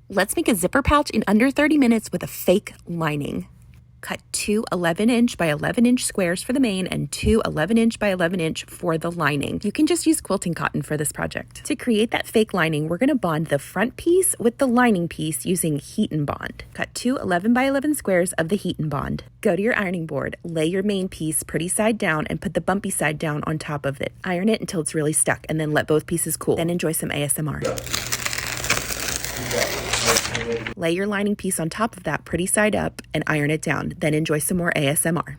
Let's make a zipper pouch in under 30 minutes with a fake lining. Cut two 11-inch by 11-inch squares for the main and two 11-inch by 11-inch for the lining. You can just use quilting cotton for this project. To create that fake lining, we're going to bond the front piece with the lining piece using heat and bond. Cut two 11 by 11 squares of the heat and bond. Go to your ironing board, lay your main piece pretty side down and put the bumpy side down on top of it. Iron it until it's really stuck and then let both pieces cool. Then enjoy some ASMR. Lay your lining piece on top of that pretty side up and iron it down. Then enjoy some more ASMR.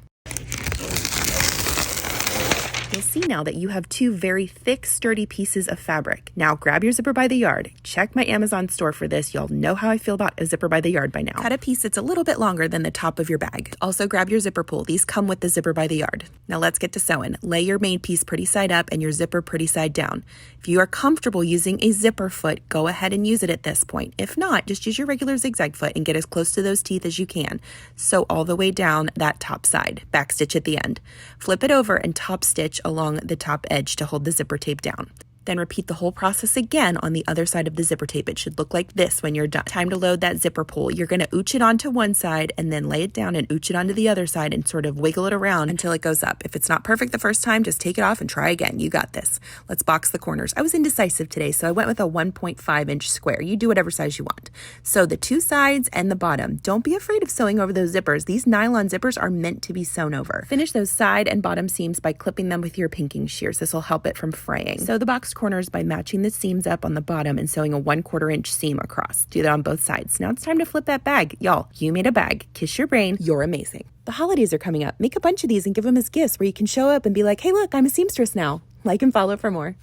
You'll see now that you have two very thick, sturdy pieces of fabric. Now grab your zipper by the yard. Check my Amazon store for this. Y'all know how I feel about a zipper by the yard by now. Cut a piece that's a little bit longer than the top of your bag. Also grab your zipper pull. These come with the zipper by the yard. Now let's get to sewing. Lay your main piece pretty side up and your zipper pretty side down. If you are comfortable using a zipper foot, go ahead and use it at this point. If not, just use your regular zigzag foot and get as close to those teeth as you can. Sew all the way down that top side. Backstitch at the end. Flip it over and top stitch along the top edge to hold the zipper tape down. Then repeat the whole process again on the other side of the zipper tape. It should look like this when you're done. Time to load that zipper pull. You're going to ooch it onto one side and then lay it down and ooch it onto the other side and sort of wiggle it around until it goes up. If it's not perfect the first time, just take it off and try again. You got this. Let's box the corners. I was indecisive today, so I went with a 1.5-inch square. You do whatever size you want. Sew the two sides and the bottom. Don't be afraid of sewing over those zippers. These nylon zippers are meant to be sewn over. Finish those side and bottom seams by clipping them with your pinking shears. This will help it from fraying. Sew the boxed corners by matching the seams up on the bottom and sewing a 1/4 inch seam across. Do that on both sides. Now it's time to flip that bag. Y'all, you made a bag. Kiss your brain. You're amazing. The holidays are coming up. Make a bunch of these and give them as gifts where you can show up and be like, hey, look, I'm a seamstress now. Like and follow for more.